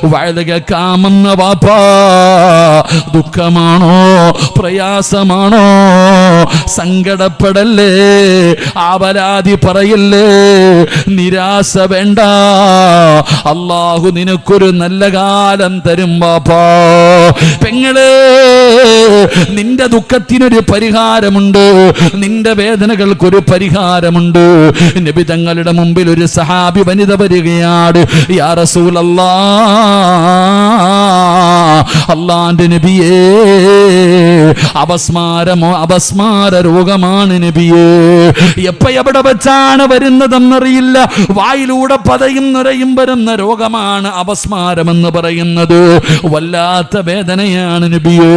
വഅദ് കേൾക്കാമെന്ന വാപ്പാ ദുഃഖമാണോ പ്രയാസമാണോ സങ്കടപ്പെടല്ലേ ആവലാതി പറയല്ലേ നിരാശ വേണ്ട അല്ലാഹു നിനക്കൊരു നല്ല കാലം തരും വാപ്പാ പെങ്ങളെ നിന്റെ ദുഃഖത്തിനൊരു പരിഹാരമുണ്ട് നിന്റെ വേദനകൾക്കൊരു പരിഹാരമുണ്ട് നബി തങ്ങളുടെ മുമ്പിൽ ഒരു സഹാബി വനിത വരികയാണ് യാ റസൂലല്ലാഹ് അല്ലാഹുവിന്റെ നബിയേ അപസ്മാര രോഗമാണ് നബിയേ എവിടെ വെച്ചാണ് വരുന്നതെന്നറിയില്ല വായിലൂടെ പതയും നുരയും വരുന്ന രോഗമാണ് അപസ്മാരമെന്ന് പറയുന്നത് വല്ലാത്ത വേദനയാണ് നബിയേ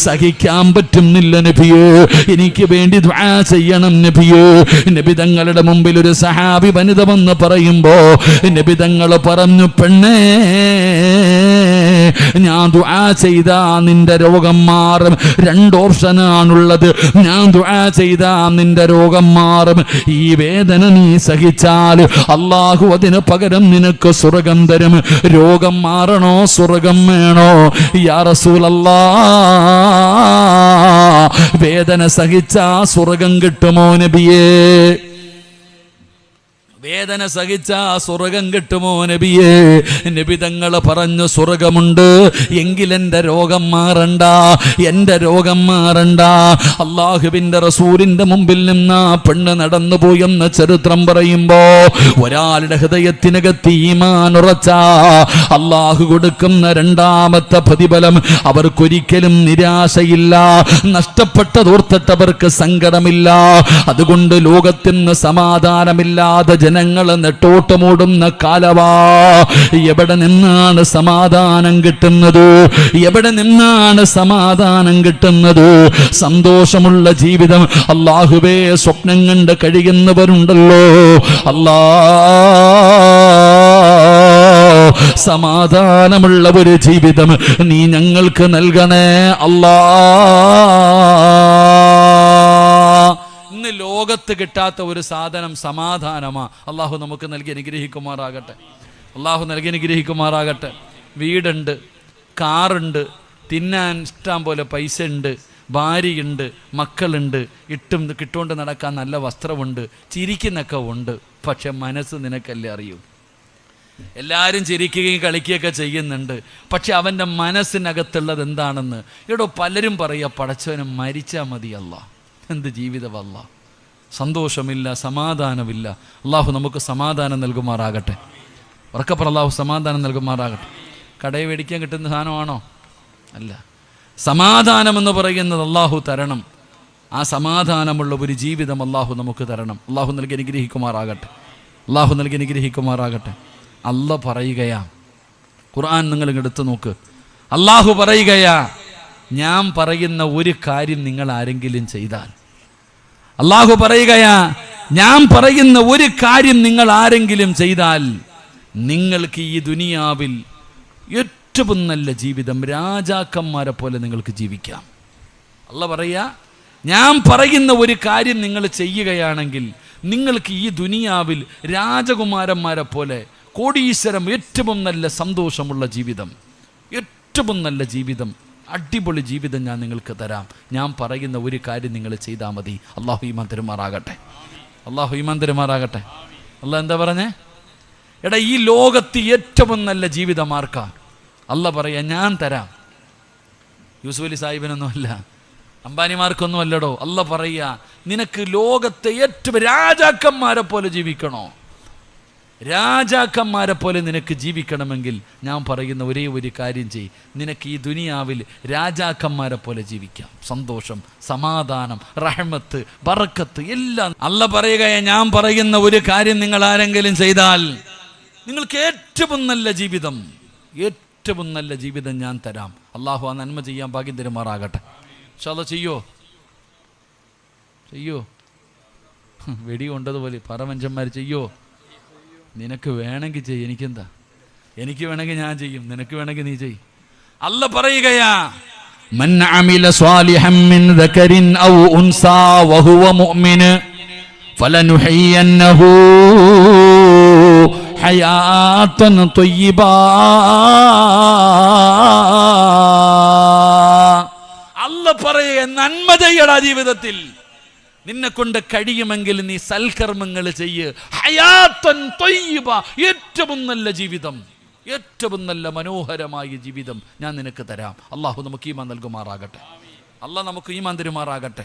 സഹിക്കാൻ പറ്റുന്നില്ല നബിയേ എനിക്ക് വേണ്ടി ദുആ ചെയ്യണം നബിയേ നബി തങ്ങളുടെ മുമ്പിൽ ഒരു സഹാബി വനിത വന്ന് പറയുമ്പോ നബി തങ്ങൾ പറഞ്ഞു പെണ്ണേ ഞാൻ ദുആ ചെയ്താ നിന്റെ രോഗം മാറും രണ്ട് ഓപ്ഷനാണുള്ളത് ഞാൻ ദുആ ചെയ്താ നിന്റെ രോഗം മാറും ഈ വേദന നീ സഹിച്ചാൽ അല്ലാഹു അതിന് പകരം നിനക്ക് സ്വർഗ്ഗം തരും രോഗം മാറണോ സ്വർഗ്ഗം വേണോ യാ റസൂലല്ലാഹ് വേദന സഹിച്ചാ സ്വർഗ്ഗം കിട്ടുമോ നബിയേ വേദന സഹിച്ച സ്വർഗം കിട്ടുമോ നബിയേ നബി തങ്ങൾ പറഞ്ഞു സ്വർഗമുണ്ട് എങ്കിൽ എൻ്റെ രോഗം മാറണ്ട എൻ്റെ രോഗം മാറണ്ട അല്ലാഹുവിൻ്റെ റസൂലിൻ്റെ മുമ്പിൽ നിന്ന് പെണ്ണ് നടന്നു പോയെന്ന ചരിത്രം പറയുമ്പോ ഒരാളുടെ ഹൃദയത്തിനകത്ത് ഈമാൻ ഉറച്ച അല്ലാഹു കൊടുക്കുന്ന രണ്ടാമത്തെ പ്രതിഫലം അവർക്കൊരിക്കലും നിരാശയില്ല നഷ്ടപ്പെട്ടതോർത്തിട്ട് അവർക്ക് സങ്കടമില്ല അതുകൊണ്ട് ലോകത്തിന് സമാധാനമില്ലാതെ ജനങ്ങൾ നെട്ടോട്ടമോടുന്ന കാലവാ എവിടെ നിന്നാണ് സമാധാനം കിട്ടുന്നത് എവിടെ നിന്നാണ് സമാധാനം കിട്ടുന്നത് സന്തോഷമുള്ള ജീവിതം അല്ലാഹുവേ സ്വപ്നം കണ്ട് കഴിയുന്നവരുണ്ടല്ലോ അല്ലാ സമാധാനമുള്ള ഒരു ജീവിതം നീ ഞങ്ങൾക്ക് നൽകണേ അല്ലാ ഇന്ന് ലോകത്ത് കിട്ടാത്ത ഒരു സാധനം സമാധാനമാ അല്ലാഹു നമുക്ക് നൽകി അനുഗ്രഹിക്കുമാറാകട്ടെ അല്ലാഹു നൽകി അനുഗ്രഹിക്കുമാറാകട്ടെ വീടുണ്ട് കാറുണ്ട് തിന്നാൻ ഇഷ്ടം പോലെ പൈസ ഉണ്ട് ഭാര്യയുണ്ട് മക്കളുണ്ട് കിട്ടുകൊണ്ട് നടക്കാൻ നല്ല വസ്ത്രമുണ്ട് ചിരിക്കുന്നൊക്കെ ഉണ്ട് പക്ഷെ മനസ്സ് നിനക്കല്ലേ അറിയൂ എല്ലാവരും ചിരിക്കുകയും കളിക്കുകയൊക്കെ ചെയ്യുന്നുണ്ട് പക്ഷെ അവൻ്റെ മനസ്സിനകത്തുള്ളത് എന്താണെന്ന് ഇവിടെ പലരും പറയുക പടച്ചവനെ മരിച്ചാൽ മതിയല്ല എന്ത് ജീവിതമല്ല സന്തോഷമില്ല സമാധാനമില്ല അല്ലാഹു നമുക്ക് സമാധാനം നൽകുമാറാകട്ടെ ഉറക്കപ്പുറ അല്ലാഹു സമാധാനം നൽകുമാറാകട്ടെ കടയിൽ മേടിക്കാൻ കിട്ടുന്ന സാധനമാണോ അല്ല സമാധാനമെന്ന് പറയുന്നത് അല്ലാഹു തരണം ആ സമാധാനമുള്ള ഒരു ജീവിതം അല്ലാഹു നമുക്ക് തരണം അല്ലാഹു നൽകി അനുഗ്രഹിക്കുമാറാകട്ടെ അല്ലാഹു നൽകി അനുഗ്രഹിക്കുമാറാകട്ടെ അല്ല പറയുകയാ ഖുർആൻ നിങ്ങൾ എടുത്തു നോക്ക് അല്ലാഹു പറയുകയാ ഞാൻ പറയുന്ന ഒരു കാര്യം നിങ്ങൾ ആരെങ്കിലും ചെയ്താൽ അല്ലാഹു പറയുകയാ ഞാൻ പറയുന്ന ഒരു കാര്യം നിങ്ങൾ ആരെങ്കിലും ചെയ്താൽ നിങ്ങൾക്ക് ഈ ദുനിയാവിൽ ഏറ്റവും നല്ല ജീവിതം രാജാക്കന്മാരെ പോലെ നിങ്ങൾക്ക് ജീവിക്കാം അല്ലാഹു പറയാ ഞാൻ പറയുന്ന ഒരു കാര്യം നിങ്ങൾ ചെയ്യുകയാണെങ്കിൽ നിങ്ങൾക്ക് ഈ ദുനിയാവിൽ രാജകുമാരന്മാരെ പോലെ കോടീശ്വരം ഏറ്റവും നല്ല സന്തോഷമുള്ള ജീവിതം ഏറ്റവും നല്ല ജീവിതം അടിപൊളി ജീവിതം ഞാൻ നിങ്ങൾക്ക് തരാം ഞാൻ പറയുന്ന ഒരു കാര്യം നിങ്ങൾ ചെയ്താൽ മതി അല്ലാഹു ഈമാൻ തരുമാറാകട്ടെ അല്ലാഹു ഈമാൻ തരുമാറാകട്ടെ അല്ലാഹ് എന്താ പറഞ്ഞേ എടാ ഈ ലോകത്ത് ഏറ്റവും നല്ല ജീവിതം ആർക്കാ അല്ലാഹ് പറയാ ഞാൻ തരാം യൂസുഫ് അലി സാഹിബിനൊന്നും അല്ല അംബാനിമാർക്കൊന്നും അല്ലടോ അല്ലാഹ് പറയാ നിനക്ക് ലോകത്തെ ഏറ്റവും രാജാക്കന്മാരെ പോലെ ജീവിക്കണോ രാജാക്കന്മാരെ പോലെ നിനക്ക് ജീവിക്കണമെങ്കിൽ ഞാൻ പറയുന്ന ഒരേ ഒരു കാര്യം ചെയ്യ് നിനക്ക് ഈ ദുനിയാവിൽ രാജാക്കന്മാരെ പോലെ ജീവിക്കാം സന്തോഷം സമാധാനം റഹ്മത്ത് ബറക്കത്ത് എല്ലാം അല്ലാഹ് പറയുകയാ ഞാൻ പറയുന്ന ഒരു കാര്യം നിങ്ങൾ ആരെങ്കിലും ചെയ്താൽ നിങ്ങൾക്ക് ഏറ്റവും നല്ല ജീവിതം ഞാൻ തരാം അല്ലാഹു ആ നന്മ ചെയ്യാൻ ഭാഗ്യം തരുമാറാകട്ടെ ഇൻഷാ അല്ലാഹ് ചെയ്യോ വെടി കൊണ്ടതുപോലെ പറമനുഷ്യന്മാർ ചെയ്യോ നിനക്ക് വേണമെങ്കിൽ ചെയ്യും എനിക്കെന്താ എനിക്ക് വേണമെങ്കിൽ ഞാൻ ചെയ്യും നിനക്ക് വേണമെങ്കിൽ നീ ചെയ്യും അല്ലാഹ് പറയുകയാ മൻ അമില സ്വാലിഹൻ മിൻ ദകരിൻ ഔ ഉൻസാ വഹുവ മുഅ്മിൻ ഫലനുഹയ്യന്നഹു ഹയാതൻ ത്വയ്യിബാ ജീവിതത്തിൽ. നിന്നെ കൊണ്ട് കഴിയുമെങ്കിൽ നീ സൽക്കർമ്മങ്ങൾ ചെയ്യ്. ഹയാത്തൻ ത്വയ്യിബ, ഏറ്റവും നല്ല ജീവിതം, ഏറ്റവും നല്ല മനോഹരമായ ജീവിതം ഞാൻ നിനക്ക് തരാം. അള്ളാഹു നമുക്ക് ഈമാൻ നൽകുമാറാകട്ടെ. അള്ളാഹ് നമുക്ക് ഈമാൻ തരുമാറാകട്ടെ.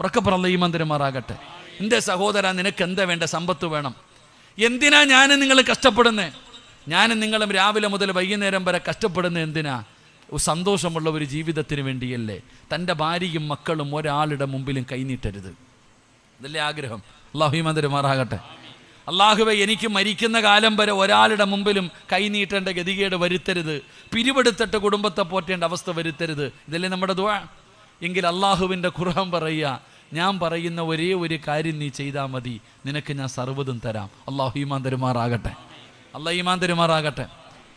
ഉറക്കപ്പുറം ഈമാൻ തരുമാറാകട്ടെ. എൻ്റെ സഹോദര, നിനക്ക് എന്താ വേണ്ട? സമ്പത്ത് വേണം. എന്തിനാ ഞാനും നിങ്ങൾ കഷ്ടപ്പെടുന്നേ? ഞാനും നിങ്ങളും രാവിലെ മുതൽ വൈകുന്നേരം വരെ കഷ്ടപ്പെടുന്നത് എന്തിനാ? സന്തോഷമുള്ള ഒരു ജീവിതത്തിന് വേണ്ടിയല്ലേ? തൻ്റെ ഭാര്യയും മക്കളും ഒരാളുടെ മുമ്പിലും കൈനീട്ടരുത്. അതല്ലേ ആഗ്രഹം? അള്ളാഹു ഈമാൻ തരുമാറാകട്ടെ. അള്ളാഹുവേ, എനിക്ക് മരിക്കുന്ന കാലം വരെ ഒരാളുടെ മുമ്പിലും കൈനീട്ടേണ്ട ഗതികേട് വരുത്തരുത്. പിരിവെടുത്തിട്ട് കുടുംബത്തെ പോറ്റേണ്ട അവസ്ഥ വരുത്തരുത്. ഇതല്ലേ നമ്മുടെ ദുആ? എങ്കിൽ അള്ളാഹുവിൻ്റെ ഖുർആൻ പറയുക, ഞാൻ പറയുന്ന ഒരേ ഒരു കാര്യം നീ ചെയ്താൽ മതി, നിനക്ക് ഞാൻ സർവ്വതും തരാം. അള്ളാഹു ഈമാൻ തരുമാറാകട്ടെ. അള്ളാഹ് ഈമാൻ തരുമാറാകട്ടെ.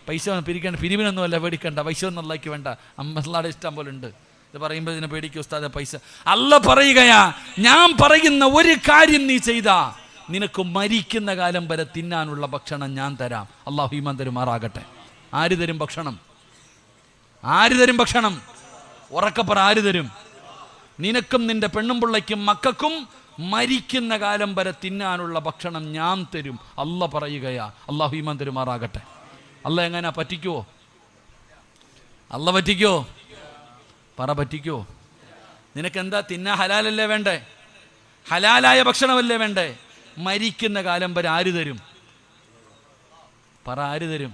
പൈസ പിരിക്കേണ്ട, പിരിവിനൊന്നും അല്ല പേടിക്കണ്ട. പൈസ ഒന്നും അള്ളാഹ്ക്ക് വേണ്ട. അള്ളാഹുടെ ഇഷ്ടം പോലെ ഉണ്ട്. ഇത് പറയുമ്പോൾ ഇതിനെ പേടിക്കും ഉസ്താദെ പൈസ. അള്ളാഹ് പറയുകയാ, ഞാൻ പറയുന്ന ഒരു കാര്യം നീ ചെയ്താ നിനക്ക് മരിക്കുന്ന കാലം വരെ തിന്നാനുള്ള ഭക്ഷണം ഞാൻ തരാം. അള്ളാഹു ഈമാൻ തരുമാറാകട്ടെ. ആര് തരും ഭക്ഷണം? ആര് തരും ഭക്ഷണം? ഉറക്കപ്പറ, ആര് തരും? നിനക്കും നിന്റെ പെണ്ണും പിള്ളയ്ക്കും മക്കൾക്കും മരിക്കുന്ന കാലം വരെ തിന്നാനുള്ള ഭക്ഷണം ഞാൻ തരും. അള്ളാഹ് പറയുകയാ. അള്ളാഹു ഈമാൻ തരുമാറാകട്ടെ. അള്ളാഹ് എങ്ങനെയാ പറ്റിക്കുവോ? അള്ളാഹ് പറ്റിക്കോ? പറ, പറ്റിക്കോ? നിനക്കെന്താ തിന്നാ? ഹലാലല്ലേ വേണ്ടേ? ഹലാലായ ഭക്ഷണമല്ലേ വേണ്ടേ? മരിക്കുന്ന കാലം വരെ ആര് തരും? പറ, ആര് തരും?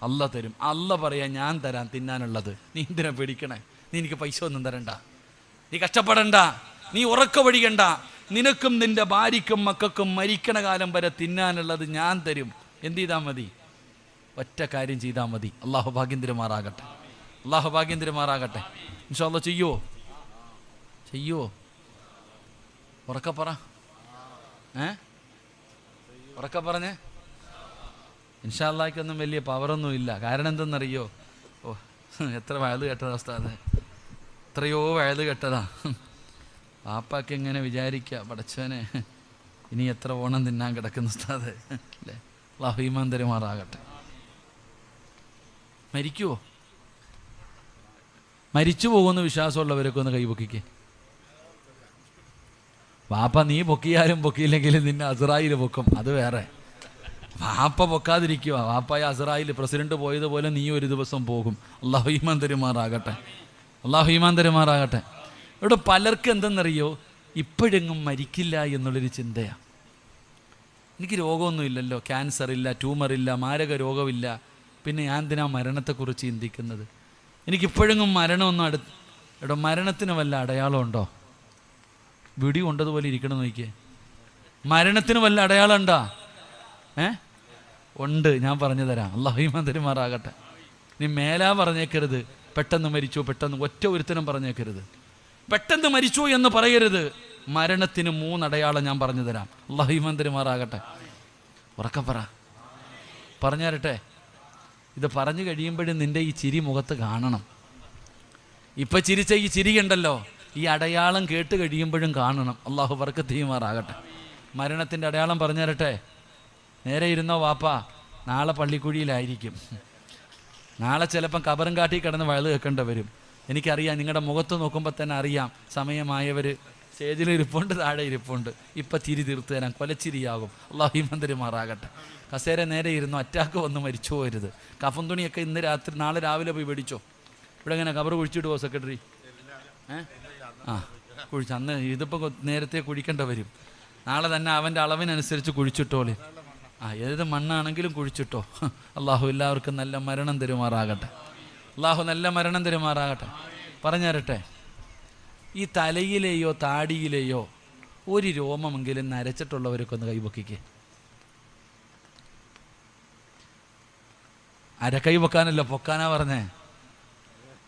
അള്ളാഹ് തരും. അള്ളാഹ് പറയാ, ഞാൻ തരാം തിന്നാനുള്ളത്. നീ എന്തിനാ പേടിക്കണേ? നീ എനിക്ക് പൈസ ഒന്നും തരണ്ട, നീ കഷ്ടപ്പെടണ്ട, നീ ഉറക്ക വഴികണ്ട. നിനക്കും നിന്റെ ഭാര്യയ്ക്കും മക്കൾക്കും മരിക്കണ കാലം വരെ തിന്നാനുള്ളത് ഞാൻ തരും. എന്ത് ചെയ്താൽ മതി? ഒറ്റ കാര്യം ചെയ്താൽ മതി. അള്ളാഹു ഭാഗ്യം തരുമാറാകട്ടെ. അള്ളാഹു ഭാഗ്യം തരുമാറാകട്ടെ. ഇൻഷാ അല്ലാഹ് ചെയ്യുവോ? ചെയ്യുവോ? ഉറക്കപ്പറ. ഉറക്ക പറഞ്ഞേ. ഇൻഷാ അല്ലാഹ്ക്കൊന്നും വലിയ പവറൊന്നും ഇല്ല. കാരണം എന്തെന്നറിയോ? ഓ, എത്ര വയത് കേട്ടതാ ഉസ്താദേ, എത്രയോ വയത് കേട്ടതാ. പാപ്പാക്ക് എങ്ങനെ വിചാരിക്കുക, പടച്ചവനെ ഇനി എത്ര ഓണം തിന്നാൻ കിടക്കുന്ന ഉസ്താദേ അല്ലേ? അല്ലാഹു ഈമാൻ തരുമാറാകട്ടെ. മരിക്കുവോ? മരിച്ചു പോകുന്ന വിശ്വാസമുള്ളവരൊക്കെ ഒന്ന് കൈപൊക്കിക്കേ. വാപ്പ നീ പൊക്കിയാലും പൊക്കിയില്ലെങ്കിലും നിന്നെ അസ്റായിൽ പൊക്കും, അത് വേറെ. വാപ്പ പൊക്കാതിരിക്കുക. വാപ്പായ അസ്റായിൽ പ്രസിഡന്റ് പോയതുപോലെ നീ ഒരു ദിവസം പോകും. അല്ലാഹു ഈമാൻ തരുമാറാകട്ടെ. അല്ലാഹു ഈമാൻ തരുമാറാകട്ടെ. ഇവിടെ പലർക്കും എന്തെന്നറിയോ? ഇപ്പോഴെങ്ങും മരിക്കില്ല എന്നുള്ളൊരു ചിന്തയാണ്. എനിക്ക് രോഗമൊന്നുമില്ലല്ലോ, ക്യാൻസർ ഇല്ല, ട്യൂമറില്ല, മാരക രോഗമില്ല, പിന്നെ ഞാൻ എന്തിനാ മരണത്തെക്കുറിച്ച് ചിന്തിക്കുന്നത്? എനിക്കിപ്പോഴെങ്ങും മരണമൊന്നും ഇവിടെ മരണത്തിന് വല്ല അടയാളമുണ്ടോ? വിടി കൊണ്ടതുപോലെ ഇരിക്കണം നോക്കിയേ. മരണത്തിന് വല്ല അടയാളം ഉണ്ടോ? ഉണ്ട്, ഞാൻ പറഞ്ഞു തരാം. അല്ലാഹു ഈമാൻ തരുമാറാകട്ടെ. നീ മേലാ പറഞ്ഞേക്കരുത് പെട്ടെന്ന് മരിച്ചു, പെട്ടെന്ന് ഒറ്റ ഒരുത്തനും പറഞ്ഞേക്കരുത്. പെട്ടെന്ന് മരിച്ചു എന്ന് പറയരുത്. മരണത്തിന് 3 അടയാളം ഞാൻ പറഞ്ഞു തരാം. അല്ലാഹു ഈമാൻ തരുമാറാകട്ടെ. ഉറക്കപ്പറ, പറഞ്ഞു തരട്ടെ. ഇത് പറഞ്ഞു കഴിയുമ്പോഴും നിന്റെ ഈ ചിരി മുഖത്ത് കാണണം. ഇപ്പം ചിരിച്ച ഈ ചിരിയുണ്ടല്ലോ, ഈ അടയാളം കേട്ട് കഴിയുമ്പോഴും കാണണം. അള്ളാഹു ബർക്കത്ത് ചെയ്യുമാറാകട്ടെ. മരണത്തിൻ്റെ അടയാളം പറഞ്ഞു തരട്ടെ. നേരെ ഇരുന്നോ വാപ്പ, നാളെ പള്ളിക്കുഴിയിലായിരിക്കും. നാളെ ചിലപ്പം കബറും കാട്ടി കിടന്ന് വഴുത് കേൾക്കേണ്ടി വരും. എനിക്കറിയാം, നിങ്ങളുടെ മുഖത്ത് നോക്കുമ്പോൾ തന്നെ അറിയാം സമയമായവർ സ്റ്റേജിൽ ഇരിപ്പുണ്ട്, താഴെ ഇരിപ്പുണ്ട്. ഇപ്പം ചിരി തീർത്തു തരാം, കൊലച്ചിരിയാകും. അള്ളാഹു ഈമാൻ തരുമാറാകട്ടെ. കസേര നേരെ ഇരുന്നു, അറ്റാക്ക് വന്ന് മരിച്ചു പോകരുത്. കഫൻ തുണിയൊക്കെ ഇന്ന് രാത്രി നാളെ രാവിലെ പോയി മേടിച്ചോ. ഇവിടെ എങ്ങനെ കബർ കുഴിച്ചിട്ട് പോകും സെക്രട്ടറി? കുഴിച്ച് അന്ന് ഇതിപ്പോൾ നേരത്തെ കുഴിക്കേണ്ടി വരും. നാളെ തന്നെ അവൻ്റെ അളവിനനുസരിച്ച് കുഴിച്ചിട്ടോളി. ഏത് മണ്ണാണെങ്കിലും കുഴിച്ചിട്ടോ. അള്ളാഹു എല്ലാവർക്കും നല്ല മരണം തരുമാറാകട്ടെ. അള്ളാഹു നല്ല മരണം തരുമാറാകട്ടെ. പറഞ്ഞു തരട്ടെ, ഈ തലയിലെയോ താടിയിലെയോ ഒരു രോമമെങ്കിലും നരച്ചിട്ടുള്ളവരൊക്കെ ഒന്ന് കൈപൊക്കിക്കേ. കൈ പൊക്കാനല്ലോ, പൊക്കാനാ പറഞ്ഞേ.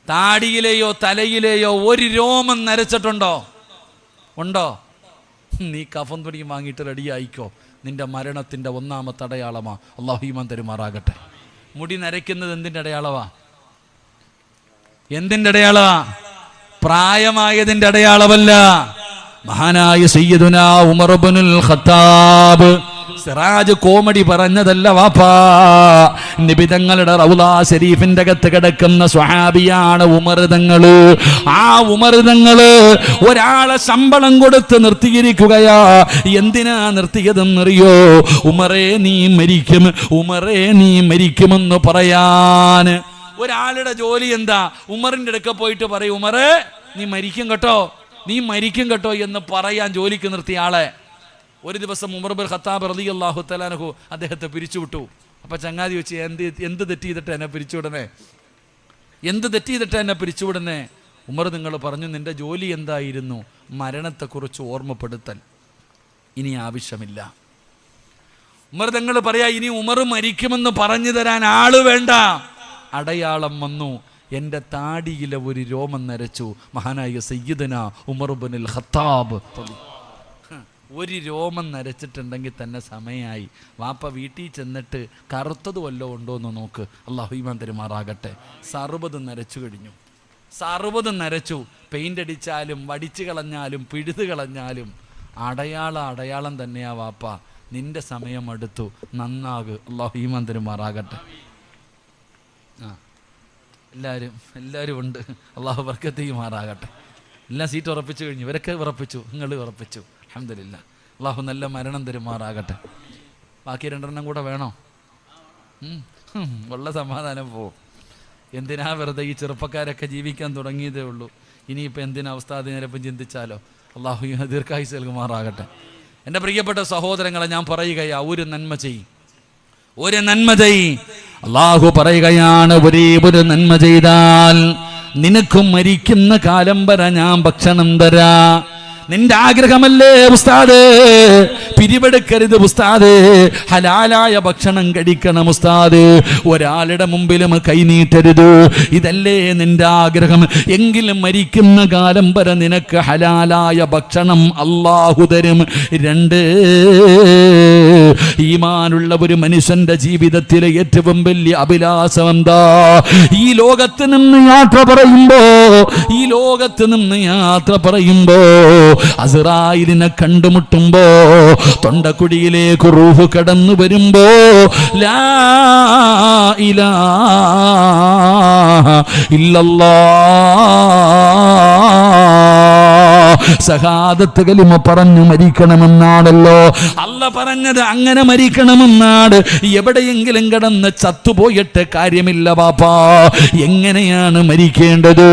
താടിയിലെയോ തലയിലെയോ ഒരു രോമം നരച്ചിട്ടുണ്ടോ? ഉണ്ടോ? നീ കഫൻ തുണി വാങ്ങിയിട്ട് റെഡിയായിക്കോ. നിന്റെ മരണത്തിൻ്റെ 1ാമത്തെ അടയാളമാ. അല്ലാഹു ഈമാൻ തരുമാറാകട്ടെ. മുടി നരയ്ക്കുന്നത് എന്തിൻ്റെ അടയാളമാ? എന്തിൻ്റെ അടയാളമാ? പ്രായമായതിൻ്റെ അടയാളമല്ല. മഹാനായ സയ്യിദുനാ ഉമർ ഇബ്നുൽ ഖത്താബ് സിറാജ് കോമഡി പറഞ്ഞതല്ല വാപ്പാ. നബി തങ്ങളുടെ റൗളാ ശരീഫിന്റെ അകത്ത് കിടക്കുന്ന സ്വഹാബിയാണ് ഉമർ തങ്ങള്. ആ ഉമർ തങ്ങള് ഒരാളെ ശമ്പളം കൊടുത്ത് നിർത്തിയിരിക്കുകയാ. എന്തിനാ നിർത്തിയതെന്നറിയോ? ഉമറേ നീ മരിക്കും, ഉമറേ നീ മരിക്കുമെന്ന് പറയാൻ. ഒരാളുടെ ജോലി എന്താ? ഉമറിന്റെ അടുക്ക പോയിട്ട് പറയും, ഉമറേ നീ മരിക്കും കേട്ടോ, നീ മരിക്കും കേട്ടോ എന്ന് പറയാൻ ജോലിക്ക് നിർത്തിയ ആളെ ഒരു ദിവസം ഉമർ ബിൻ ഖത്താബ് റളിയല്ലാഹു തആല അൻഹു അദ്ദേഹത്തെ പിരിച്ചുവിട്ടു. അപ്പൊ ചങ്ങാതി വെച്ച് എന്ത് തെറ്റ് ചെയ്തിട്ട് എന്നെ പിരിച്ചുവിടണേ, എന്ത് തെറ്റ് ചെയ്തിട്ട് എന്നെ പിരിച്ചുവിടണേ? ഉമർ നിങ്ങൾ പറഞ്ഞു, നിന്റെ ജോലി എന്തായിരുന്നു? മരണത്തെക്കുറിച്ച് ഓർമ്മപ്പെടുത്തൽ. ഇനി ആവശ്യമില്ല. ഉമർ തങ്ങൾ പറയാ, ഇനി ഉമർ മരിക്കുമെന്ന് പറഞ്ഞു തരാൻ ആള് വേണ്ട. അടയാളം വന്നു. എൻ്റെ താടിയിലെ ഒരു രോമം നരച്ചു. മഹാനായ സയ്യിദനാ ഉമർ ഇബ്നുൽ ഖത്താബ്. ഒരു രോമം നരച്ചിട്ടുണ്ടെങ്കിൽ തന്നെ സമയമായി. വാപ്പ വീട്ടിൽ ചെന്നിട്ട് കറുത്തത് വല്ലതും ഉണ്ടോ എന്ന് നോക്ക്. അല്ലാഹു ഈമാൻ തരുമാറാകട്ടെ. 60 നരച്ചു കഴിഞ്ഞു. 60 നരച്ചു. പെയിൻ്റ് അടിച്ചാലും വടിച്ചു കളഞ്ഞാലും പിഴുതു കളഞ്ഞാലും അടയാളം തന്നെയാ വാപ്പ. നിന്റെ സമയം അടുത്തു, നന്നാക്. അല്ലാഹു ഈമാൻ തരുമാറാകട്ടെ. എല്ലാവരും ഉണ്ട്. അള്ളാഹു ബർക്കത്ത് ചെയ്യുമാറാകട്ടെ. എല്ലാം സീറ്റ് ഉറപ്പിച്ചു കഴിഞ്ഞു. ഇവരൊക്കെ ഉറപ്പിച്ചു, നിങ്ങൾ ഉറപ്പിച്ചു. അൽഹംദുലില്ലാ. അള്ളാഹു നല്ല മരണം തരുമാറാകട്ടെ. ബാക്കി 2 കൂടെ വേണോ? ഉള്ള സമാധാനം പോവും. എന്തിനാ വെറുതെ ഈ ചെറുപ്പക്കാരൊക്കെ ജീവിക്കാൻ തുടങ്ങിയതേ ഉള്ളൂ. ഇനിയിപ്പോൾ എന്തിനാ അവസ്ഥ അതിനിപ്പം ചിന്തിച്ചാലോ? അള്ളാഹു ദീർഘായുസ്സ് നൽകുമാറാകട്ടെ. എൻ്റെ പ്രിയപ്പെട്ട സഹോദരങ്ങളെ, ഞാൻ പറയുകയാ, ഒരു നന്മ ചെയ്യും, ഒരു നന്മ ചെയ്. അള്ളാഹു പറയുകയാണ്, ഒരേ ഒരു നന്മ ചെയ്താൽ നിനക്കും മരിക്കുന്ന കാലം വരെ ഞാൻ ഭക്ഷണം തരാ. നിന്റെ ആഗ്രഹമല്ലേ ഉസ്താദ്? പിരിവെടുക്കരുത് ഉസ്താദ്, ഹലാലായ ഭക്ഷണം കഴിക്കണം ഉസ്താദ്. ഒരാളുടെ മുമ്പിലും കൈനീട്ടരുത്. ഇതല്ലേ നിന്റെ ആഗ്രഹം? എങ്കിലും മരിക്കുന്ന കാലം വരെ നിനക്ക് ഹലാലായ ഭക്ഷണം അല്ലാഹു തരും. 2, ഈമാനുള്ള ഒരു മനുഷ്യന്റെ ജീവിതത്തിലെ ഏറ്റവും വലിയ അഭിലാഷം എന്താ? ഈ ലോകത്ത് നിന്ന് യാത്ര പറയുമ്പോ അസ്റായിലിനെ കണ്ടുമുട്ടുമ്പോ തൊണ്ടക്കുടിയിലേക്ക് റൂഹ് കടന്നു വരുമ്പോ ലാ ഇലാഹ ഇല്ലല്ലാഹ് സഹാദത്ത് കലിമ പറഞ്ഞു മരിക്കണമെന്നാണല്ലോ അല്ല പറഞ്ഞത്. അങ്ങനെ മരിക്കണമെന്നാണ്. എവിടെയെങ്കിലും കിടന്ന് ചത്തുപോയിട്ട് കാര്യമില്ല ബാപ്പാ. എങ്ങനെയാണ് മരിക്കേണ്ടത്?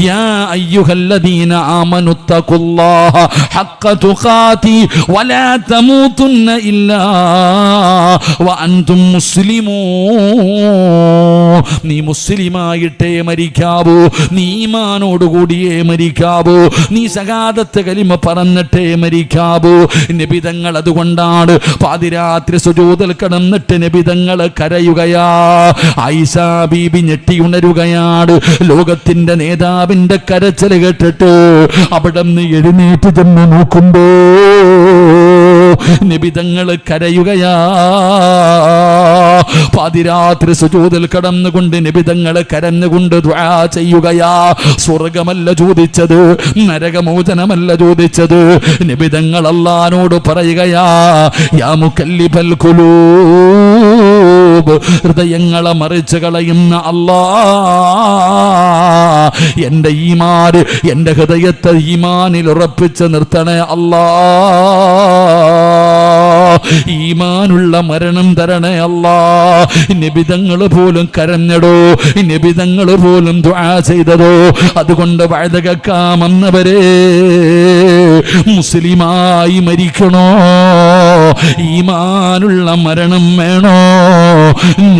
യാ അയ്യുഹല്ലദീന ആമനുത്തഖുല്ലാഹ ഹഖ്ക തുഖാതി വലാ തമൂതുന്ന ഇല്ലാ വഅൻതും മുസ്ലിമൂൻ. നീ മുസ്ലിമായിട്ടേ മരിക്കാവൂ, നീ ഈമാനോടുകൂടിയേ മരിക്കാവൂ, നീ സഹാദത്ത് കലിമ പറഞ്ഞിട്ടേ മരിക്കാവൂ. നബി തങ്ങൾ അതുകൊണ്ടാണ് പാതിരാത്രി സുജൂദിൽ കിടന്നിട്ട് നബി തങ്ങൾ കരയുകയാ. ആയിഷ ബീബി ഞെട്ടി ഉണരുകയാണ്. ലോകത്തിന്റെ നേതാവിന്റെ കരച്ചിൽ കേട്ടിട്ട് അവിടെ നിന്ന് എഴുന്നേറ്റ് ചെന്ന് നോക്കുമ്പോ നബി തങ്ങൾ കരയുകയാ. പാതിരാത്രി സുജൂദിൽ കടന്നുകൊണ്ട് നബി തങ്ങൾ കരഞ്ഞുകൊണ്ട് ദുആ ചെയ്യുകയാ. സ്വർഗമല്ല ചോദിച്ചത്, നരകമോചനമല്ല ചോദിച്ചത്. നബി തങ്ങൾ അല്ലാഹുവോട് പറയുകയാ, യാ മുകല്ലിബൽ ഖുലൂബ്, ഹൃദയങ്ങളെ മറിച്ച് കളയുന്ന അല്ലാഹ്, എൻ്റെ ഈമാൻ, എൻ്റെ ഹൃദയത്തെ ഈമാനിൽ ഉറപ്പിച്ച് നിർത്തണേ അല്ലാഹ്. ഈമാനുള്ള മരണം തരണേ അല്ലാഹ്. നബിതങ്ങൾ പോലും കരഞ്ഞടോ, നബിതങ്ങൾ പോലും ദുആ ചെയ്തതോ. അതുകൊണ്ട് വഅദ കേൾക്കാമെന്നവരെ മുസ്ലിമായി മരിക്കണോ? ഈമാനുള്ള മരണം വേണോ?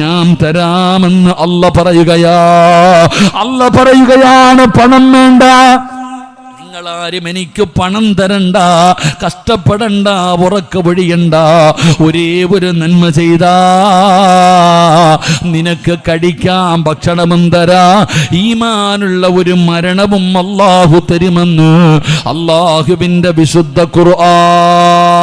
ഞാൻ തരാമെന്ന് അല്ല പറയുകയാ. അല്ല പറയുകയാണ്, പണം വേണ്ട, നിങ്ങളാരും എനിക്ക് പണം തരണ്ട, കഷ്ടപ്പെടണ്ട, ഉറക്ക പൊഴിയണ്ട. ഒരേ ഒരു നന്മ ചെയ്താ നിനക്ക് കഴിക്കാൻ ഭക്ഷണവും തരാ, ഈമാനുള്ള ഒരു മരണവും അല്ലാഹു തരുമെന്ന് അല്ലാഹുവിന്റെ വിശുദ്ധ ഖുർആൻ.